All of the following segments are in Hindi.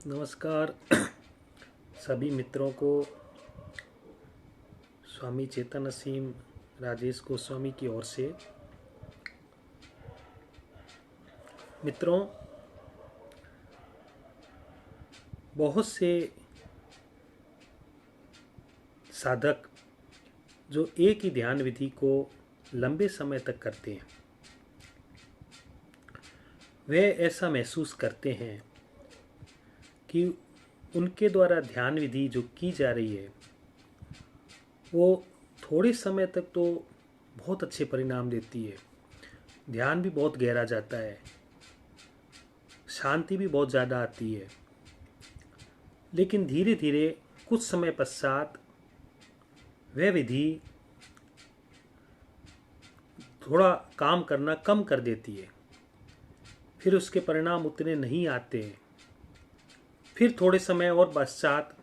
नमस्कार सभी मित्रों को। स्वामी चेतन असीम राजेश गोस्वामी की ओर से। मित्रों, बहुत से साधक जो एक ही ध्यान विधि को लंबे समय तक करते हैं, वे ऐसा महसूस करते हैं कि उनके द्वारा ध्यान विधि जो की जा रही है वो थोड़े समय तक तो बहुत अच्छे परिणाम देती है। ध्यान भी बहुत गहरा जाता है, शांति भी बहुत ज़्यादा आती है, लेकिन धीरे धीरे कुछ समय पश्चात वह विधि थोड़ा काम करना कम कर देती है। फिर उसके परिणाम उतने नहीं आते हैं। फिर थोड़े समय और पश्चात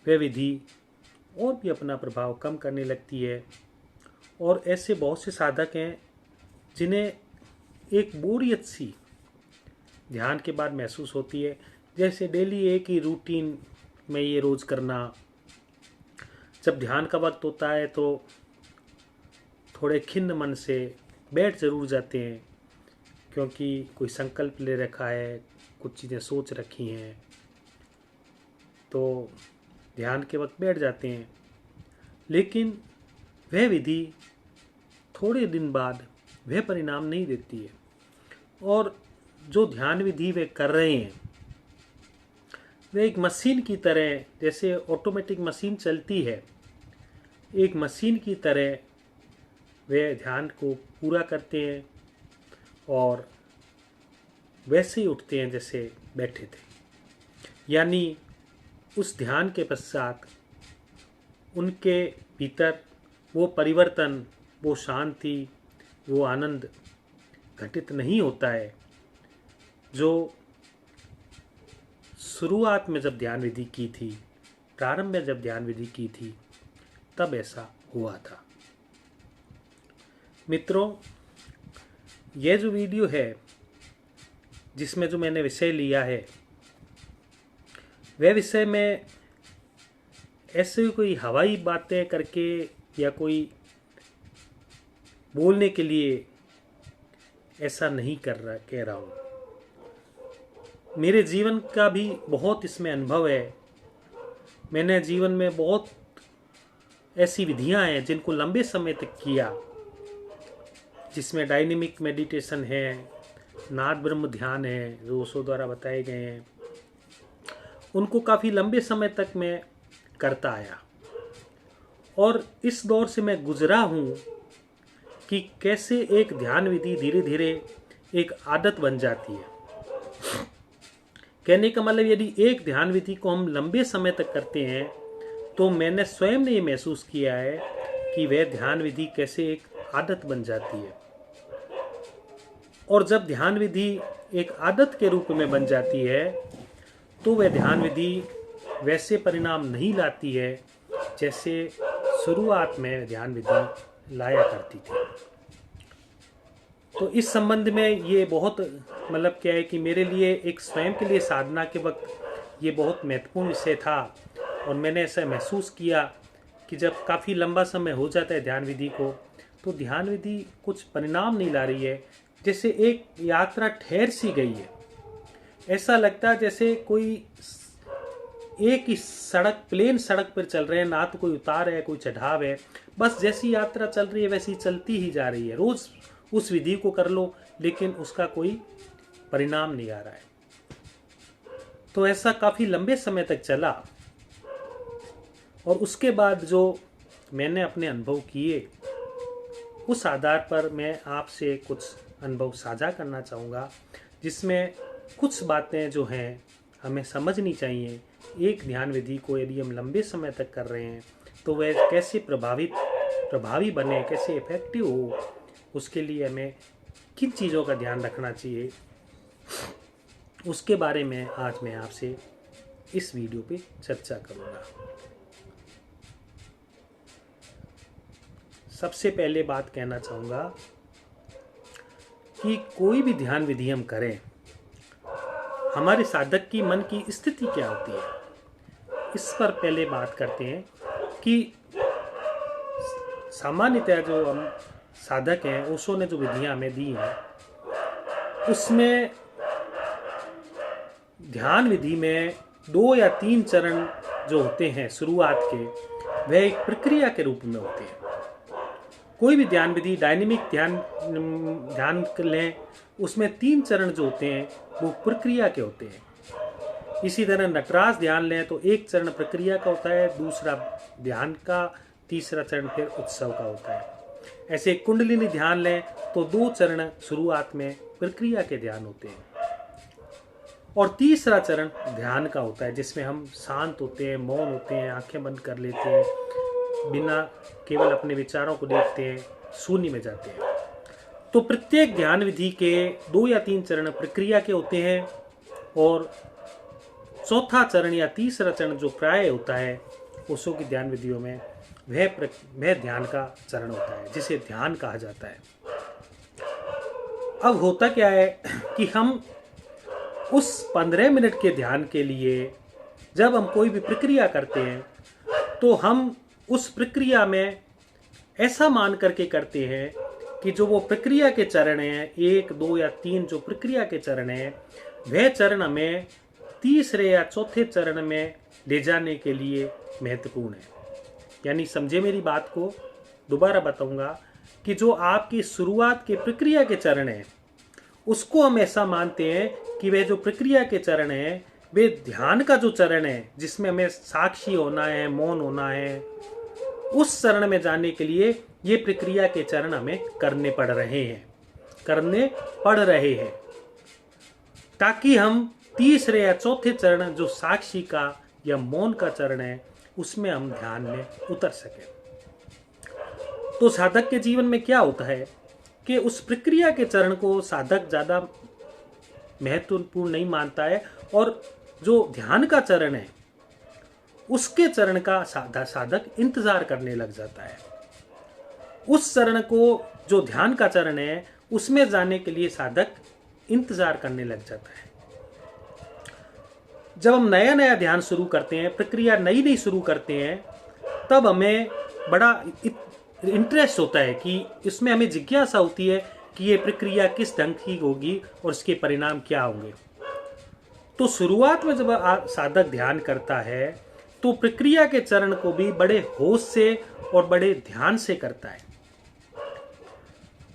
वह विधि और भी अपना प्रभाव कम करने लगती है। और ऐसे बहुत से साधक हैं जिन्हें एक बोरियत सी ध्यान के बाद महसूस होती है, जैसे डेली एक ही रूटीन में ये रोज़ करना। जब ध्यान का वक्त होता है तो थोड़े खिन्न मन से बैठ ज़रूर जाते हैं, क्योंकि कोई संकल्प ले रखा है, कुछ चीज़ें सोच रखी हैं, तो ध्यान के वक्त बैठ जाते हैं। लेकिन वह विधि थोड़े दिन बाद वह परिणाम नहीं देती है। और जो ध्यान विधि वे कर रहे हैं, वे एक मशीन की तरह, जैसे ऑटोमेटिक मशीन चलती है, एक मशीन की तरह वे ध्यान को पूरा करते हैं और वैसे ही उठते हैं जैसे बैठे थे। यानी उस ध्यान के पश्चात उनके भीतर वो परिवर्तन, वो शांति, वो आनंद घटित नहीं होता है जो शुरुआत में जब ध्यान विधि की थी, प्रारंभ में जब ध्यान विधि की थी, तब ऐसा हुआ था। मित्रों, यह जो वीडियो है जिसमें जो मैंने विषय लिया है, वह विषय में ऐसे कोई हवाई बातें करके या कोई बोलने के लिए ऐसा नहीं कह रहा हूँ। मेरे जीवन का भी बहुत इसमें अनुभव है। मैंने जीवन में बहुत ऐसी विधियां हैं जिनको लंबे समय तक किया, जिसमें डायनेमिक मेडिटेशन है, नाद ब्रह्म ध्यान है, जो ओशो द्वारा बताए गए हैं। उनको काफ़ी लंबे समय तक मैं करता आया और इस दौर से मैं गुजरा हूँ कि कैसे एक ध्यान विधि धीरे धीरे एक आदत बन जाती है। कहने का मतलब, यदि एक ध्यान विधि को हम लंबे समय तक करते हैं तो मैंने स्वयं ने ये महसूस किया है कि वह ध्यान विधि कैसे एक आदत बन जाती है। और जब ध्यान विधि एक आदत के रूप में बन जाती है तो वह ध्यान विधि वैसे परिणाम नहीं लाती है जैसे शुरुआत में ध्यान विधि लाया करती थी। तो इस संबंध में ये बहुत मतलब क्या है कि मेरे लिए एक स्वयं के लिए साधना के वक्त ये बहुत महत्वपूर्ण विषय था। और मैंने ऐसा महसूस किया कि जब काफ़ी लंबा समय हो जाता है ध्यान विधि को, तो ध्यान विधि कुछ परिणाम नहीं ला रही है, जैसे एक यात्रा ठहर सी गई है। ऐसा लगता है जैसे कोई एक ही सड़क, प्लेन सड़क पर चल रहे हैं, ना तो कोई उतार है, कोई चढ़ाव है, बस जैसी यात्रा चल रही है वैसी चलती ही जा रही है। रोज उस विधि को कर लो लेकिन उसका कोई परिणाम नहीं आ रहा है। तो ऐसा काफी लंबे समय तक चला और उसके बाद जो मैंने अपने अनुभव किए, उस आधार पर मैं आपसे कुछ अनुभव साझा करना चाहूँगा, जिसमें कुछ बातें जो हैं हमें समझनी चाहिए। एक ध्यान विधि को यदि हम लंबे समय तक कर रहे हैं तो वह कैसे प्रभावी बने, कैसे इफेक्टिव हो, उसके लिए हमें किन चीज़ों का ध्यान रखना चाहिए, उसके बारे में आज मैं आपसे इस वीडियो पे चर्चा करूँगा। सबसे पहले बात कहना चाहूँगा कि कोई भी ध्यान विधि हम करें, हमारे साधक की मन की स्थिति क्या होती है, इस पर पहले बात करते हैं कि सामान्यतः जो हम साधक हैं, ओशो ने जो विधियां हमें दी हैं, उसमें ध्यान विधि में 2 या 3 चरण जो होते हैं शुरुआत के, वह एक प्रक्रिया के रूप में होते हैं। कोई भी ध्यान विधि, डायनेमिक ध्यान कर लें, उसमें 3 चरण जो होते हैं वो प्रक्रिया के होते हैं। इसी तरह नटराज ध्यान लें तो 1 चरण प्रक्रिया का होता है, दूसरा ध्यान का, तीसरा चरण फिर उत्सव का होता है। ऐसे कुंडलिनी ध्यान लें तो 2 चरण शुरुआत में प्रक्रिया के ध्यान होते हैं और तीसरा चरण ध्यान का होता है, जिसमें हम शांत होते हैं, मौन होते हैं, आंखें बंद कर लेते हैं, बिना केवल अपने विचारों को देखते हैं, शून्य में जाते हैं। तो प्रत्येक ध्यान विधि के 2 या 3 चरण प्रक्रिया के होते हैं और चौथा चरण या तीसरा चरण जो प्राय होता है ओशो की ध्यान विधियों में, वह ध्यान का चरण होता है, जिसे ध्यान कहा जाता है। अब होता क्या है कि हम उस 15 मिनट के ध्यान के लिए जब हम कोई भी प्रक्रिया करते हैं तो हम उस प्रक्रिया में ऐसा मान करके करते हैं कि जो वो प्रक्रिया के चरण हैं, 1, 2 या 3 जो प्रक्रिया के चरण हैं, वह चरण हमें तीसरे या चौथे चरण में ले जाने के लिए महत्वपूर्ण है। यानी समझे मेरी बात को, दोबारा बताऊंगा कि जो आपकी शुरुआत के प्रक्रिया के चरण हैं, उसको हम ऐसा मानते हैं कि वे जो प्रक्रिया के चरण हैं, वे ध्यान का जो चरण है, जिसमें हमें साक्षी होना है, मौन होना है, उस चरण में जाने के लिए ये प्रक्रिया के चरण हमें करने पड़ रहे हैं, ताकि हम तीसरे या चौथे चरण जो साक्षी का या मौन का चरण है, उसमें हम ध्यान में उतर सके। तो साधक के जीवन में क्या होता है कि उस प्रक्रिया के चरण को साधक ज्यादा महत्वपूर्ण नहीं मानता है और जो ध्यान का चरण है उसके चरण का साधक इंतजार करने लग जाता है। उस चरण को, जो ध्यान का चरण है, उसमें जाने के लिए साधक इंतजार करने लग जाता है। जब हम नया नया ध्यान शुरू करते हैं, प्रक्रिया नई शुरू करते हैं, तब हमें बड़ा इंटरेस्ट होता है कि इसमें हमें जिज्ञासा होती है कि ये प्रक्रिया किस ढंग की होगी और इसके परिणाम क्या होंगे। तो शुरुआत में जब साधक ध्यान करता है तो प्रक्रिया के चरण को भी बड़े होश से और बड़े ध्यान से करता है,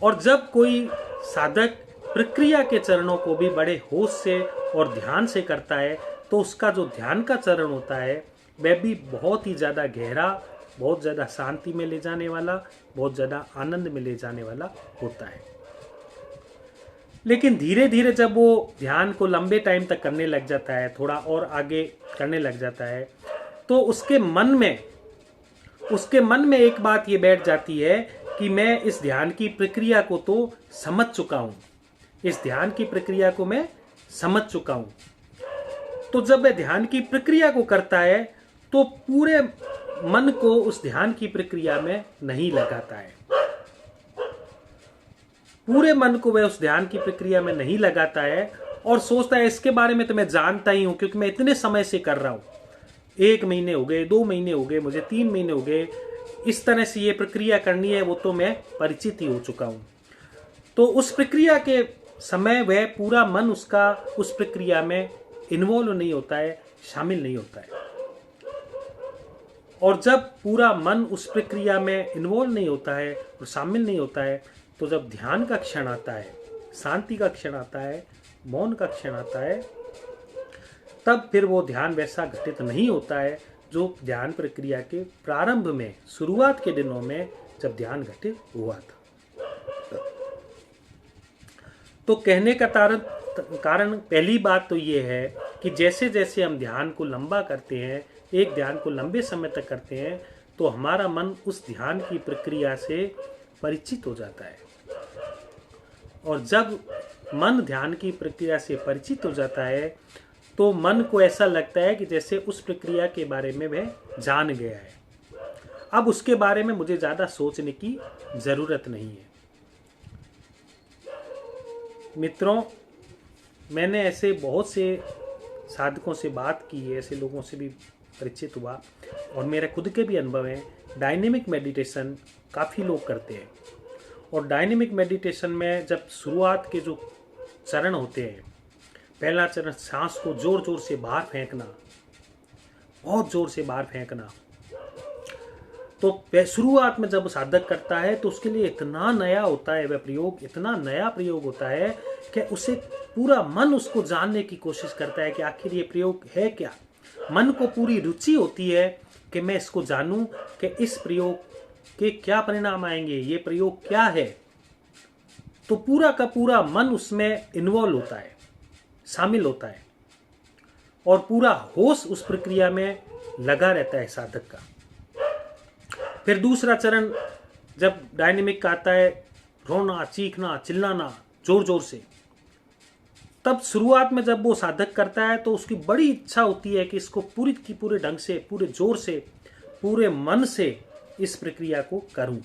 और जब कोई साधक प्रक्रिया के चरणों को भी बड़े होश से और ध्यान से करता है तो उसका जो ध्यान का चरण होता है वह भी बहुत ही ज़्यादा गहरा, बहुत ज़्यादा शांति में ले जाने वाला, बहुत ज़्यादा आनंद में ले जाने वाला होता है। लेकिन धीरे धीरे जब वो ध्यान को लंबे टाइम तक करने लग जाता है, थोड़ा और आगे करने लग जाता है, तो उसके मन में एक बात ये बैठ जाती है कि मैं इस ध्यान की प्रक्रिया को तो समझ चुका हूँ, इस ध्यान की प्रक्रिया को मैं समझ चुका हूँ। तो जब वह ध्यान की प्रक्रिया को करता है तो पूरे मन को उस ध्यान की प्रक्रिया में नहीं लगाता है, पूरे मन को वह उस ध्यान की प्रक्रिया में नहीं लगाता है और सोचता है इसके बारे में तो मैं जानता ही हूं, क्योंकि मैं इतने समय से कर रहा हूं, 1 महीने हो गए, 2 महीने हो गए, मुझे 3 महीने हो गए, इस तरह से ये प्रक्रिया करनी है, वो तो मैं परिचित ही हो चुका हूं। तो उस प्रक्रिया के समय वह पूरा मन उसका उस प्रक्रिया में इन्वॉल्व नहीं होता है, शामिल नहीं होता है। और जब पूरा मन उस प्रक्रिया में इन्वॉल्व नहीं होता है और शामिल नहीं होता है, तो जब ध्यान का क्षण आता है, शांति का क्षण आता है, मौन का क्षण आता है, तब फिर वो ध्यान वैसा घटित नहीं होता है जो ध्यान प्रक्रिया के प्रारंभ में, शुरुआत के दिनों में जब ध्यान घटित हुआ था। तो कहने का कारण पहली बात तो ये है कि जैसे जैसे हम ध्यान को लंबा करते हैं, एक ध्यान को लंबे समय तक करते हैं, तो हमारा मन उस ध्यान की प्रक्रिया से परिचित हो जाता है। और जब मन ध्यान की प्रक्रिया से परिचित हो जाता है तो मन को ऐसा लगता है कि जैसे उस प्रक्रिया के बारे में वह जान गया है, अब उसके बारे में मुझे ज़्यादा सोचने की ज़रूरत नहीं है। मित्रों, मैंने ऐसे बहुत से साधकों से बात की है, ऐसे लोगों से भी परिचित हुआ, और मेरे खुद के भी अनुभव हैं। डायनेमिक मेडिटेशन काफ़ी लोग करते हैं, और डायनेमिक मेडिटेशन में जब शुरुआत के जो चरण होते हैं, पहला चरण सांस को जोर जोर से बाहर फेंकना, बहुत जोर से बाहर फेंकना, तो शुरुआत में जब साधक करता है तो उसके लिए इतना नया होता है वह प्रयोग, इतना नया प्रयोग होता है कि उसे पूरा मन उसको जानने की कोशिश करता है कि आखिर ये प्रयोग है क्या। मन को पूरी रुचि होती है कि मैं इसको जानूं कि इस प्रयोग के क्या परिणाम आएंगे, ये प्रयोग क्या है। तो पूरा का पूरा मन उसमें इन्वॉल्व होता है, शामिल होता है, और पूरा होश उस प्रक्रिया में लगा रहता है साधक का। फिर दूसरा चरण जब डायनेमिक का आता है, रोना, चीखना, चिल्लाना जोर जोर से, तब शुरुआत में जब वो साधक करता है तो उसकी बड़ी इच्छा होती है कि इसको पूरी की पूरे ढंग से, पूरे जोर से, पूरे मन से इस प्रक्रिया को करूं।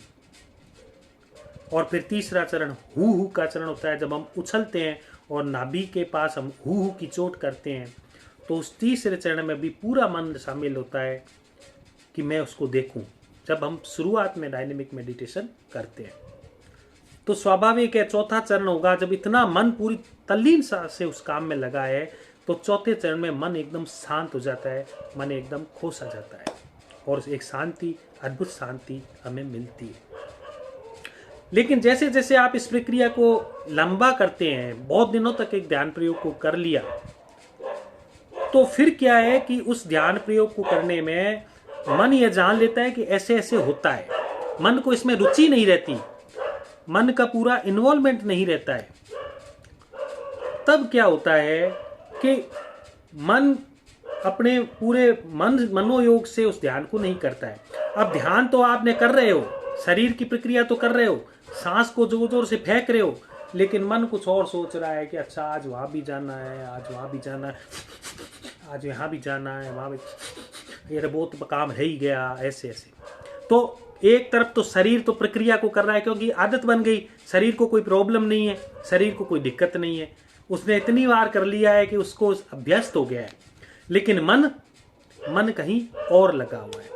और फिर तीसरा चरण हु का चरण होता है, जब हम उछलते हैं और नाभि के पास हम हु की चोट करते हैं, तो उस तीसरे चरण में भी पूरा मन शामिल होता है कि मैं उसको देखूं। जब हम शुरुआत में डायनेमिक मेडिटेशन करते हैं तो स्वाभाविक है चौथा चरण होगा, जब इतना मन पूरी तल्लीनता से उस काम में लगा है, तो चौथे चरण में मन एकदम शांत हो जाता है, मन एकदम खो सा जाता है, और एक शांति, अद्भुत शांति हमें मिलती है। लेकिन जैसे जैसे आप इस प्रक्रिया को लंबा करते हैं, बहुत दिनों तक एक ध्यान प्रयोग को कर लिया, तो फिर क्या है कि उस ध्यान प्रयोग को करने में मन यह जान लेता है कि ऐसे ऐसे होता है। मन को इसमें रुचि नहीं रहती, मन का पूरा इन्वॉल्वमेंट नहीं रहता है। तब क्या होता है कि मन अपने पूरे मनोयोग से उस ध्यान को नहीं करता है। अब ध्यान तो आपने कर रहे हो, शरीर की प्रक्रिया तो कर रहे हो, सांस को जोर जोर से फेंक रहे हो, लेकिन मन कुछ और सोच रहा है कि अच्छा आज वहां भी जाना है, आज वहां भी जाना है, आज यहाँ भी जाना है, वहां भी, ये बहुत काम रह ही गया, ऐसे ऐसे। तो एक तरफ तो शरीर तो प्रक्रिया को कर रहा है क्योंकि आदत बन गई, शरीर को कोई प्रॉब्लम नहीं है, शरीर को कोई दिक्कत नहीं है, उसने इतनी बार कर लिया है कि उसको अभ्यस्त हो गया है। लेकिन मन कहीं और लगा हुआ है,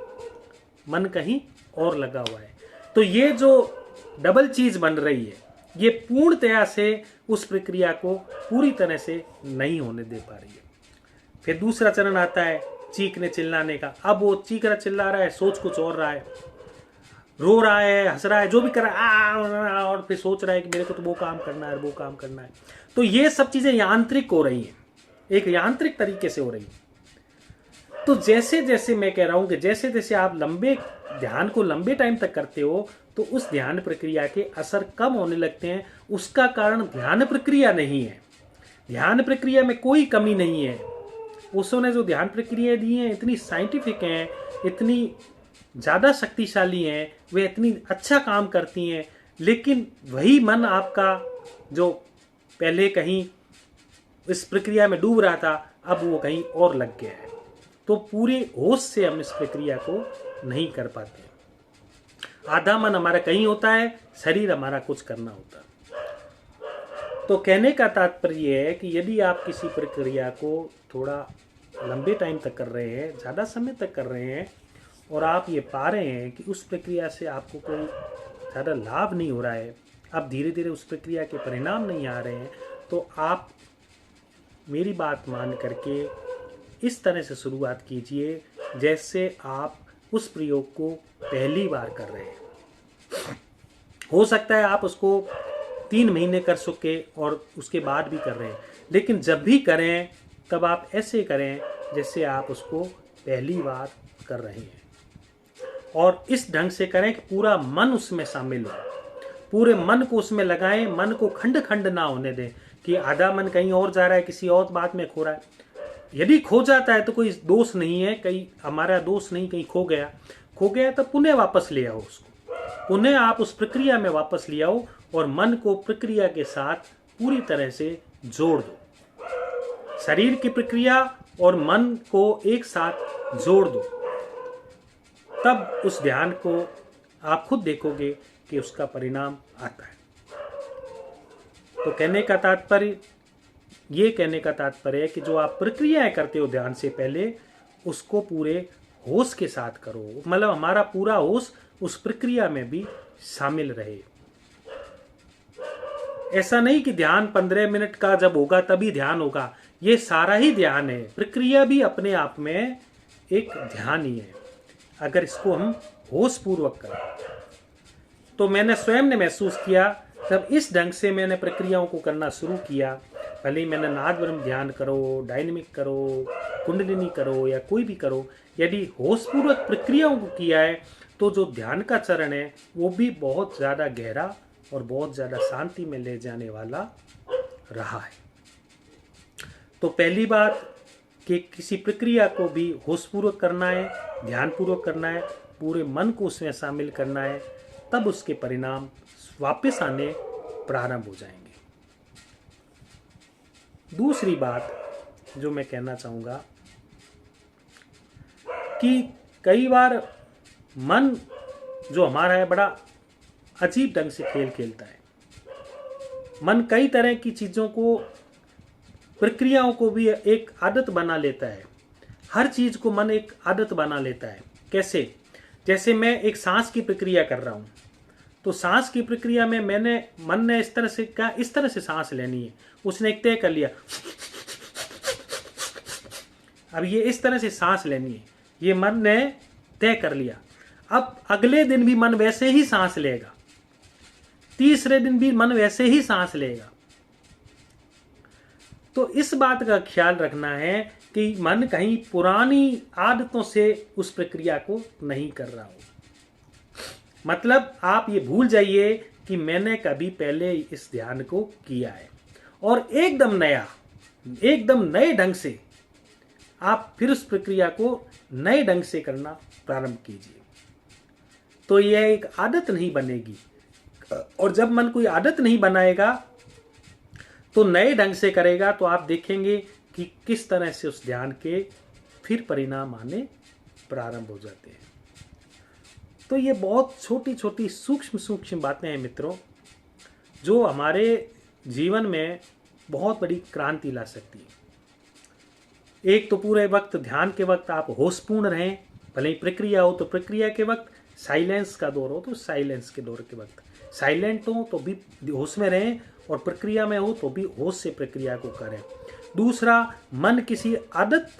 मन कहीं और लगा हुआ है। तो ये जो डबल चीज बन रही है, ये पूर्णतया से उस प्रक्रिया को पूरी तरह से नहीं होने दे पा रही है। फिर दूसरा चरण आता है चीखने चिल्लाने का। अब वो चीख रहा, चिल्ला रहा है, सोच कुछ और रहा है, रो रहा है, हंस रहा है, जो भी कर रहा है, और फिर सोच रहा है कि मेरे को तो वो काम करना है, वो काम करना है। तो ये सब चीजें यांत्रिक हो रही हैं, एक यांत्रिक तरीके से हो रही है। तो जैसे जैसे मैं कह रहा हूं कि जैसे जैसे आप लंबे ध्यान को लंबे टाइम तक करते हो, तो उस ध्यान प्रक्रिया के असर कम होने लगते हैं। उसका कारण ध्यान प्रक्रिया नहीं है, ध्यान प्रक्रिया में कोई कमी नहीं है। उसने जो ध्यान प्रक्रिया दी है इतनी साइंटिफिक हैं, इतनी ज़्यादा शक्तिशाली हैं, वे इतनी अच्छा काम करती हैं, लेकिन वही मन आपका जो पहले कहीं इस प्रक्रिया में डूब रहा था, अब वो कहीं और लग गया है। तो पूरे होश से हम इस प्रक्रिया को नहीं कर पाते। आधा मन हमारा कहीं होता है, शरीर हमारा कुछ करना होता है। तो कहने का तात्पर्य है कि यदि आप किसी प्रक्रिया को थोड़ा लंबे टाइम तक कर रहे हैं, ज़्यादा समय तक कर रहे हैं, और आप ये पा रहे हैं कि उस प्रक्रिया से आपको कोई ज़्यादा लाभ नहीं हो रहा है, अब धीरे धीरे उस प्रक्रिया के परिणाम नहीं आ रहे हैं, तो आप मेरी बात मान करके इस तरह से शुरुआत कीजिए जैसे आप उस प्रयोग को पहली बार कर रहे हैं। हो सकता है आप उसको 3 महीने कर सके और उसके बाद भी कर रहे हैं, लेकिन जब भी करें तब आप ऐसे करें जैसे आप उसको पहली बार कर रहे हैं, और इस ढंग से करें कि पूरा मन उसमें शामिल हो, पूरे मन को उसमें लगाएं, मन को खंड खंड ना होने दें कि आधा मन कहीं और जा रहा है, किसी और बात में खो रहा है। यदि खो जाता है तो कोई दोष नहीं है, कहीं हमारा दोष नहीं, कहीं खो गया तो पुनः वापस ले आओ उसको, पुनः आप उस प्रक्रिया में वापस ले आओ और मन को प्रक्रिया के साथ पूरी तरह से जोड़ दो। शरीर की प्रक्रिया और मन को एक साथ जोड़ दो, तब उस ध्यान को आप खुद देखोगे कि उसका परिणाम आता है। तो कहने का तात्पर्य ये कहने का तात्पर्य है कि जो आप प्रक्रियाएं करते हो ध्यान से पहले, उसको पूरे होश के साथ करो। मतलब हमारा पूरा होश उस प्रक्रिया में भी शामिल रहे। ऐसा नहीं कि ध्यान 15 मिनट का जब होगा तभी ध्यान होगा, ये सारा ही ध्यान है। प्रक्रिया भी अपने आप में एक ध्यान ही है, अगर इसको हम होश पूर्वक करें। तो मैंने स्वयं ने महसूस किया, जब इस ढंग से मैंने प्रक्रियाओं को करना शुरू किया, भले ही मैंने नाद ब्रह्म ध्यान करो, डायनेमिक करो, कुंडलिनी करो या कोई भी करो, यदि होशपूर्वक प्रक्रियाओं को किया है तो जो ध्यान का चरण है वो भी बहुत ज़्यादा गहरा और बहुत ज़्यादा शांति में ले जाने वाला रहा है। तो पहली बात कि किसी प्रक्रिया को भी होशपूर्वक करना है, ध्यानपूर्वक करना है, पूरे मन को उसमें शामिल करना है, तब उसके परिणाम वापस आने प्रारंभ हो जाएंगे। दूसरी बात जो मैं कहना चाहूँगा कि कई बार मन जो हमारा है बड़ा अजीब ढंग से खेल खेलता है। मन कई तरह की चीज़ों को, प्रक्रियाओं को भी एक आदत बना लेता है। हर चीज़ को मन एक आदत बना लेता है। कैसे? जैसे मैं एक सांस की प्रक्रिया कर रहा हूँ, तो सांस की प्रक्रिया में मन ने इस तरह से कहा, इस तरह से सांस लेनी है, उसने एक तय कर लिया, अब ये इस तरह से सांस लेनी है, ये मन ने तय कर लिया। अब अगले दिन भी मन वैसे ही सांस लेगा, तीसरे दिन भी मन वैसे ही सांस लेगा। तो इस बात का ख्याल रखना है कि मन कहीं पुरानी आदतों से उस प्रक्रिया को नहीं कर रहा हो। मतलब आप ये भूल जाइए कि मैंने कभी पहले इस ध्यान को किया है, और एकदम नया, एकदम नए ढंग से आप फिर उस प्रक्रिया को नए ढंग से करना प्रारंभ कीजिए। तो यह एक आदत नहीं बनेगी, और जब मन कोई आदत नहीं बनाएगा तो नए ढंग से करेगा, तो आप देखेंगे कि किस तरह से उस ध्यान के फिर परिणाम आने प्रारंभ हो जाते हैं। तो ये बहुत छोटी छोटी सूक्ष्म सूक्ष्म बातें हैं मित्रों, जो हमारे जीवन में बहुत बड़ी क्रांति ला सकती है। एक तो पूरे वक्त ध्यान के वक्त आप होशपूर्ण रहें, भले ही प्रक्रिया हो तो प्रक्रिया के वक्त, साइलेंस का दौर हो तो साइलेंस के दौर के वक्त साइलेंट हो तो भी होश में रहें, और प्रक्रिया में हो तो भी होश से प्रक्रिया को करें। दूसरा, मन किसी आदत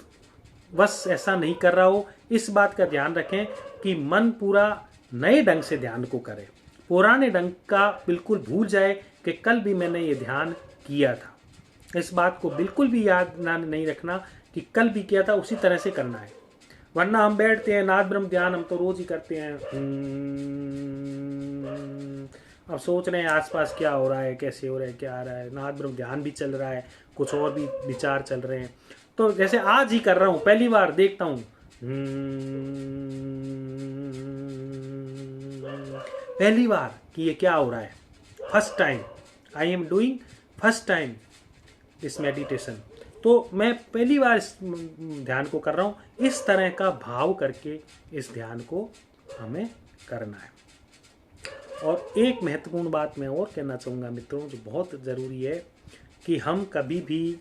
वश ऐसा नहीं कर रहा हो, इस बात का ध्यान रखें कि मन पूरा नए ढंग से ध्यान को करे, पुराने ढंग का बिल्कुल भूल जाए कि कल भी मैंने ये ध्यान किया था। इस बात को बिल्कुल भी याद नहीं रखना कि कल भी किया था, उसी तरह से करना है। वरना हम बैठते हैं नाद ब्रह्म ध्यान, हम तो रोज ही करते हैं, अब सोच रहे हैं आसपास क्या हो रहा है, कैसे हो रहा है, क्या आ रहा है। नाद ब्रह्म ध्यान भी चल रहा है, कुछ और भी विचार चल रहे हैं। तो जैसे आज ही कर रहा हूँ, पहली बार देखता हूँ, पहली बार कि ये क्या हो रहा है, first time I am doing, first time this meditation. तो मैं पहली बार इस ध्यान को कर रहा हूँ, इस तरह का भाव करके इस ध्यान को हमें करना है। और एक महत्वपूर्ण बात मैं और कहना चाहूँगा मित्रों, जो बहुत ज़रूरी है, कि हम कभी भी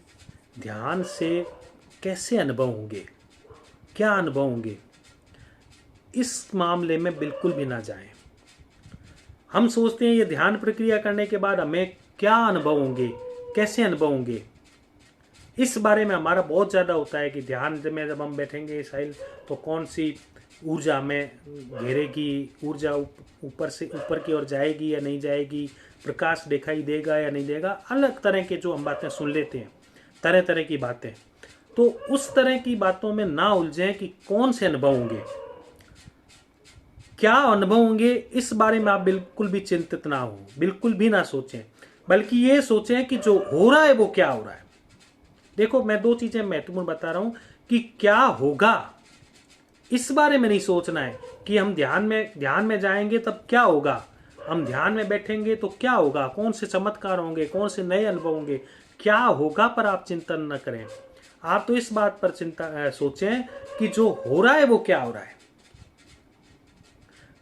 ध्यान से कैसे अनुभव होंगे, क्या अनुभव होंगे, इस मामले में बिल्कुल भी ना जाएं। हम सोचते हैं ये ध्यान प्रक्रिया करने के बाद हमें क्या अनुभव होंगे, कैसे अनुभव होंगे, इस बारे में हमारा बहुत ज़्यादा होता है कि ध्यान में जब हम बैठेंगे साहिल, तो कौन सी ऊर्जा में घेरेगी, ऊर्जा ऊपर से ऊपर की ओर जाएगी या नहीं जाएगी, प्रकाश दिखाई देगा या नहीं देगा, अलग तरह के जो हम बातें सुन लेते हैं, तरह तरह की बातें। तो उस तरह की बातों में ना उलझें कि कौन से अनुभव होंगे, क्या अनुभव होंगे, इस बारे में आप बिल्कुल भी चिंतित ना हो, बिल्कुल भी ना सोचें, बल्कि ये सोचें कि जो हो रहा है वो क्या हो रहा है। देखो, मैं दो चीजें महत्वपूर्ण बता रहा हूं कि क्या होगा, इस बारे में नहीं सोचना है कि हम ध्यान में जाएंगे तब क्या होगा, हम ध्यान में बैठेंगे तो क्या होगा, कौन से चमत्कार होंगे, कौन से नए अनुभव होंगे, क्या होगा पर आप चिंतन न करें। आप तो इस बात पर सोचें कि जो हो रहा है वो क्या हो रहा है,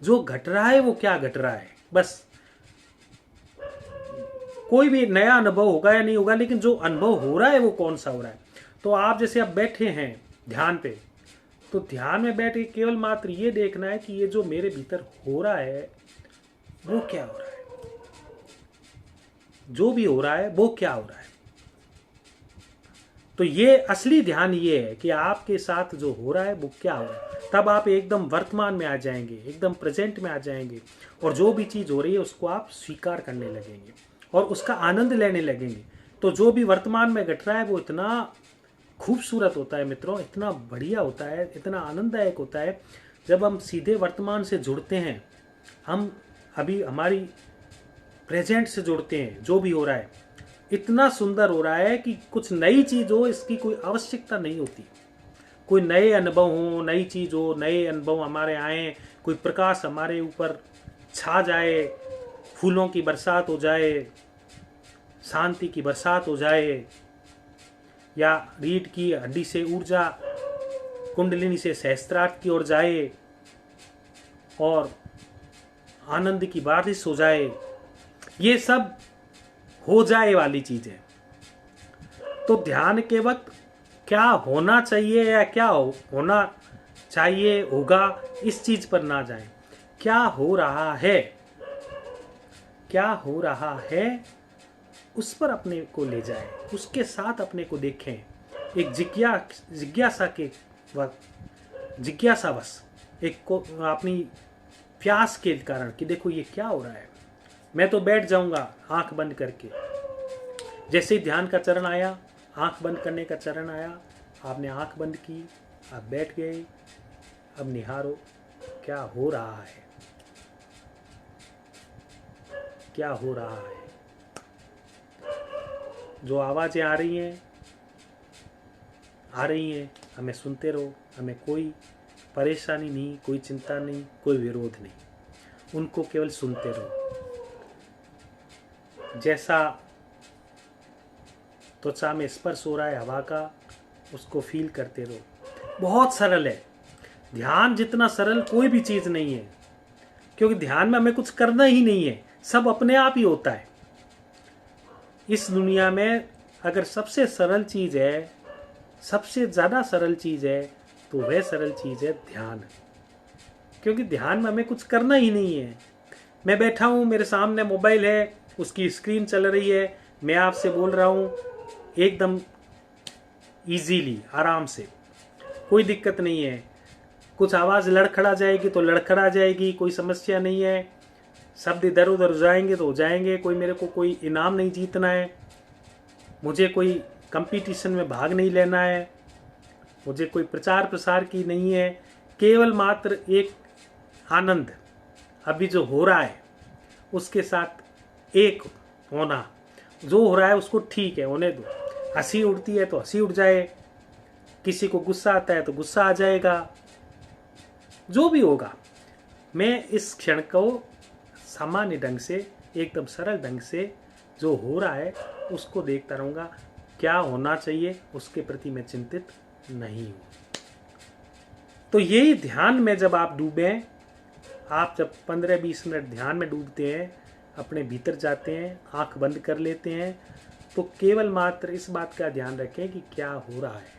जो घट रहा है वो क्या घट रहा है। बस कोई भी नया अनुभव होगा या नहीं होगा, लेकिन जो अनुभव हो रहा है वो कौन सा हो रहा है। तो आप जैसे आप बैठे हैं ध्यान पे, तो ध्यान में बैठ के केवल मात्र ये देखना है कि ये जो मेरे भीतर हो रहा है वो क्या हो रहा है, जो भी हो रहा है वो क्या हो रहा है। तो ये असली ध्यान ये है कि आपके साथ जो हो रहा है वो क्या हो रहा है। तब आप एकदम वर्तमान में आ जाएंगे, एकदम प्रेजेंट में आ जाएंगे, और जो भी चीज हो रही है उसको आप स्वीकार करने लगेंगे और उसका आनंद लेने लगेंगे। तो जो भी वर्तमान में घट रहा है वो इतना खूबसूरत होता है मित्रों, इतना बढ़िया होता है, इतना आनंददायक होता है। जब हम सीधे वर्तमान से जुड़ते हैं, हम अभी हमारी प्रेजेंट से जुड़ते हैं, जो भी हो रहा है इतना सुंदर हो रहा है कि कुछ नई चीज हो इसकी कोई आवश्यकता नहीं होती। कोई नए अनुभव हो, नई चीज हो, नए अनुभव हमारे आए, कोई प्रकाश हमारे ऊपर छा जाए, फूलों की बरसात हो जाए, शांति की बरसात हो जाए, या रीढ़ की हड्डी से ऊर्जा कुंडलिनी से सहस्त्रार्थ की ओर जाए और आनंद की बारिश हो जाए, ये सब हो जाए वाली चीज है। तो ध्यान के वक्त क्या होना चाहिए या क्या होना चाहिए होगा, इस चीज पर ना जाएं। क्या हो रहा है, क्या हो रहा है उस पर अपने को ले जाएं, उसके साथ अपने को देखें, एक जिज्ञासा के वक्त, जिज्ञासावश एक को अपनी प्यास के कारण कि देखो ये क्या हो रहा है। मैं तो बैठ जाऊंगा आंख बंद करके। जैसे ही ध्यान का चरण आया, आंख बंद करने का चरण आया, आपने आंख बंद की, आप बैठ गए। अब निहारो क्या हो रहा है, क्या हो रहा है। जो आवाजें आ रही हैं हमें सुनते रहो, हमें कोई परेशानी नहीं, कोई चिंता नहीं, कोई विरोध नहीं, उनको केवल सुनते रहो। जैसा त्वचा में स्पर्श हो रहा है हवा का, उसको फील करते रहो। बहुत सरल है ध्यान, जितना सरल कोई भी चीज नहीं है, क्योंकि ध्यान में हमें कुछ करना ही नहीं है, सब अपने आप ही होता है। इस दुनिया में अगर सबसे सरल चीज है, सबसे ज्यादा सरल चीज है, तो वह सरल चीज है ध्यान। क्योंकि ध्यान में हमें कुछ करना ही नहीं है। मैं बैठा हूं, मेरे सामने मोबाइल है, उसकी स्क्रीन चल रही है, मैं आपसे बोल रहा हूं एकदम इजीली, आराम से, कोई दिक्कत नहीं है। कुछ आवाज लड़खड़ा जाएगी तो लड़खड़ा जाएगी, कोई समस्या नहीं है। शब्द इधर उधर जाएंगे तो हो जाएंगे। कोई मेरे को कोई इनाम नहीं जीतना है, मुझे कोई कंपटीशन में भाग नहीं लेना है, मुझे कोई प्रचार प्रसार की नहीं है। केवल मात्र एक आनंद, अभी जो हो रहा है उसके साथ एक होना। जो हो रहा है उसको ठीक है होने दो। हंसी उड़ती है तो हंसी उड़ जाए, किसी को गुस्सा आता है तो गुस्सा आ जाएगा, जो भी होगा। मैं इस क्षण को सामान्य ढंग से, एकदम सरल ढंग से जो हो रहा है उसको देखता रहूंगा। क्या होना चाहिए उसके प्रति मैं चिंतित नहीं हूं। तो यही ध्यान में जब आप डूबे, आप जब 15-20 मिनट ध्यान में डूबते हैं, अपने भीतर जाते हैं, आंख बंद कर लेते हैं, तो केवल मात्र इस बात का ध्यान रखें कि क्या हो रहा है।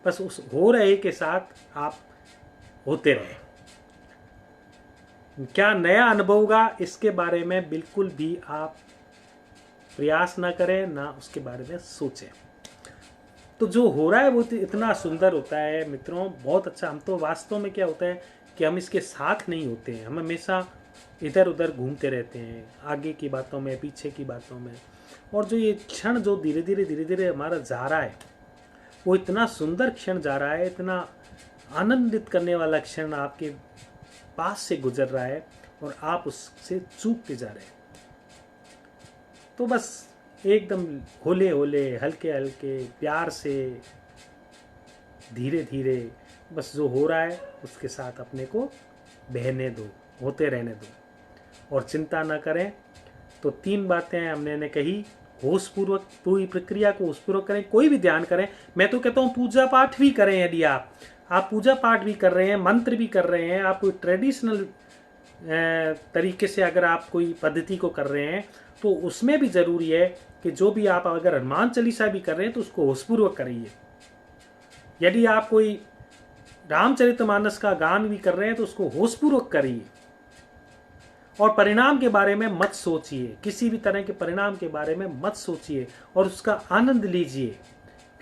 बस उस हो रहे के साथ आप होते रहें। क्या नया अनुभव होगा इसके बारे में बिल्कुल भी आप प्रयास ना करें, ना उसके बारे में सोचें। तो जो हो रहा है वो इतना सुंदर होता है मित्रों, बहुत अच्छा। हम तो वास्तव में क्या होता है कि हम इसके साथ नहीं होते हैं, हम हमेशा इधर उधर घूमते रहते हैं, आगे की बातों में, पीछे की बातों में। और जो ये क्षण जो धीरे धीरे हमारा जा रहा है, वो इतना सुंदर क्षण जा रहा है, इतना आनंदित करने वाला क्षण आपके पास से गुजर रहा है और आप उससे चूकते जा रहे हैं। तो बस एकदम होले होले, हल्के हल्के, प्यार से, धीरे धीरे बस जो हो रहा है उसके साथ अपने को बहने दो, होते रहने दो और चिंता ना करें। तो 3 बातें हमने कही। होश पूर्वक पूरी प्रक्रिया को होश पूर्वक करें, कोई भी ध्यान करें। मैं तो कहता हूँ पूजा पाठ भी करें। यदि आप पूजा पाठ भी कर रहे हैं, मंत्र भी कर रहे हैं, आप ट्रेडिशनल तरीके से अगर आप कोई पद्धति को कर रहे हैं तो उसमें भी ज़रूरी है कि जो भी आप अगर हनुमान चालीसा भी कर रहे हैं तो उसको होशपूर्वक करिए। यदि आप कोई रामचरितमानस का गान भी कर रहे हैं तो उसको होशपूर्वक करिए और परिणाम के बारे में मत सोचिए, किसी भी तरह के परिणाम के बारे में मत सोचिए और उसका आनंद लीजिए।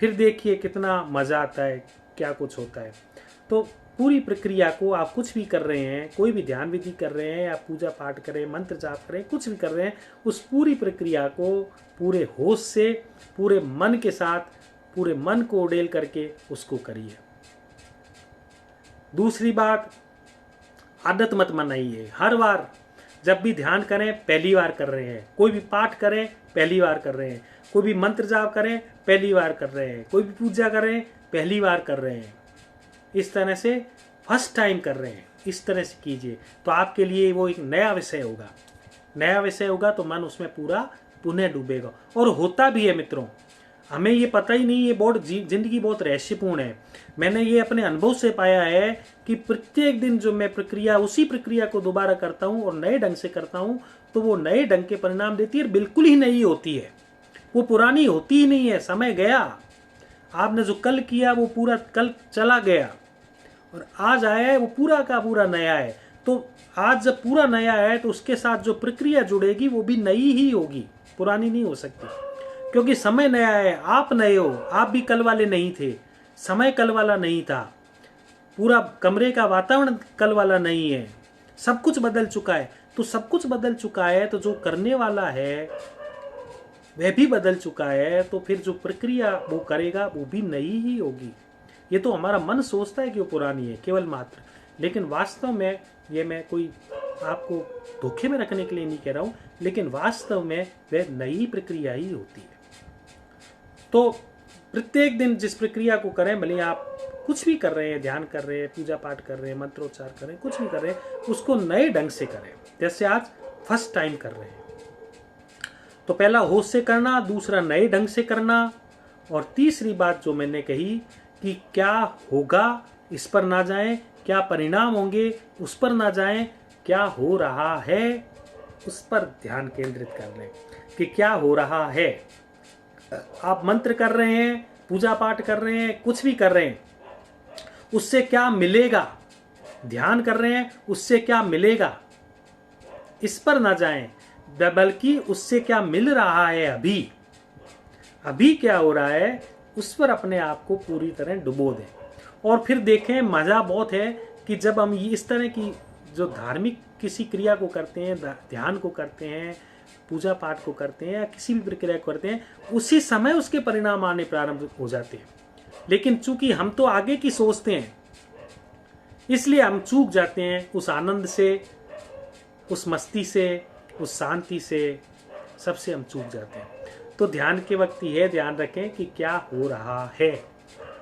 फिर देखिए कितना मजा आता है, क्या कुछ होता है। तो पूरी प्रक्रिया को आप कुछ भी कर रहे हैं, कोई भी ध्यान विधि कर रहे हैं या पूजा पाठ करें, मंत्र जाप करें, कुछ भी कर रहे हैं, उस पूरी प्रक्रिया को पूरे होश से, पूरे मन के साथ, पूरे मन को उड़ेल करके उसको करिए। दूसरी बात, आदत मत बनाइए। हर बार जब भी ध्यान करें पहली बार कर रहे हैं, कोई भी पाठ करें पहली बार कर रहे हैं, कोई भी मंत्र जाप करें पहली बार कर रहे हैं, कोई भी पूजा करें पहली बार कर रहे हैं, इस तरह से फर्स्ट टाइम कर रहे हैं, इस तरह से कीजिए। तो आपके लिए वो एक नया विषय होगा, नया विषय होगा तो मन उसमें पूरा पुनः डूबेगा। और होता भी है मित्रों, हमें ये पता ही नहीं, ये बहुत जिंदगी बहुत रहस्यपूर्ण है। मैंने ये अपने अनुभव से पाया है कि प्रत्येक दिन जो मैं प्रक्रिया, उसी प्रक्रिया को दोबारा करता हूँ और नए ढंग से करता हूँ तो वो नए ढंग के परिणाम देती है, बिल्कुल ही नई होती है, वो पुरानी होती ही नहीं है। समय गया, आपने जो कल किया वो पूरा कल चला गया और आज आया है वो पूरा का पूरा नया है। तो आज जब पूरा नया है तो उसके साथ जो प्रक्रिया जुड़ेगी वो भी नई ही होगी, पुरानी नहीं हो सकती, क्योंकि समय नया है, आप नए हो। आप भी कल वाले नहीं थे, समय कल वाला नहीं था, पूरा कमरे का वातावरण कल वाला नहीं है, सब कुछ बदल चुका है। तो सब कुछ बदल चुका है तो जो करने वाला है वह भी बदल चुका है, तो फिर जो प्रक्रिया वो करेगा वो भी नई ही होगी। ये तो हमारा मन सोचता है कि वो पुरानी है केवल मात्र, लेकिन वास्तव में ये मैं कोई आपको धोखे में रखने के लिए नहीं कह रहा हूँ, लेकिन वास्तव में वह नई प्रक्रिया ही होती है। तो प्रत्येक दिन जिस प्रक्रिया को करें, भले आप कुछ भी कर रहे हैं, ध्यान कर रहे हैं, पूजा पाठ कर रहे हैं, मंत्रोच्चार कर रहे हैं, कुछ भी कर रहे हैं, उसको नए ढंग से करें। जैसे आज फर्स्ट टाइम कर रहे हैं तो पहला होश से करना, दूसरा नए ढंग से करना, और तीसरी बात जो मैंने कही कि क्या होगा इस पर ना जाएं, क्या परिणाम होंगे उस पर ना जाएं, क्या हो रहा है उस पर ध्यान केंद्रित कर लें कि क्या हो रहा है। आप मंत्र कर रहे हैं, पूजा पाठ कर रहे हैं, कुछ भी कर रहे हैं, उससे क्या मिलेगा, ध्यान कर रहे हैं उससे क्या मिलेगा, इस पर ना जाएं, बल्कि उससे क्या मिल रहा है, अभी क्या हो रहा है उस पर अपने आप को पूरी तरह डुबो दें। और फिर देखें, मजा बहुत है कि जब हम इस तरह की जो धार्मिक किसी क्रिया को करते हैं, ध्यान को करते हैं, पूजा पाठ को करते हैं या किसी भी प्रक्रिया को करते हैं, उसी समय उसके परिणाम आने प्रारंभ हो जाते हैं। लेकिन चूंकि हम तो आगे की सोचते हैं, इसलिए हम चूक जाते हैं उस आनंद से, उस मस्ती से, उस शांति से, सबसे हम चूक जाते हैं। तो ध्यान के वक्त यह ध्यान रखें कि क्या हो रहा है,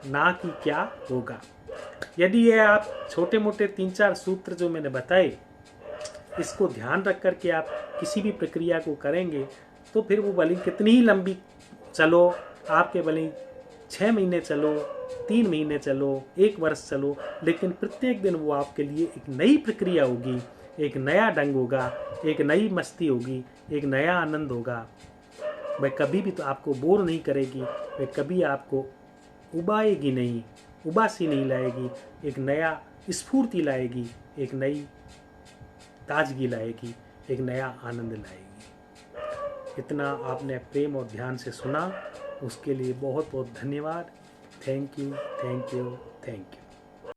ना कि क्या होगा। यदि ये आप छोटे मोटे 3-4 सूत्र जो मैंने बताए, इसको ध्यान रख कर के आप किसी भी प्रक्रिया को करेंगे तो फिर वो भले कितनी ही लंबी चलो, आपके भले 6 महीने चलो, 3 महीने चलो, 1 वर्ष चलो, लेकिन प्रत्येक दिन वो आपके लिए एक नई प्रक्रिया होगी, एक नया ढंग होगा, एक नई मस्ती होगी, एक नया आनंद होगा। वह कभी भी तो आपको बोर नहीं करेगी, वह कभी आपको उबाएगी नहीं, उबासी नहीं लाएगी, एक नया स्फूर्ति लाएगी, एक नई ताजगी लाएगी, एक नया आनंद लाएगी। इतना आपने प्रेम और ध्यान से सुना, उसके लिए बहुत बहुत धन्यवाद। Thank you, thank you, thank you.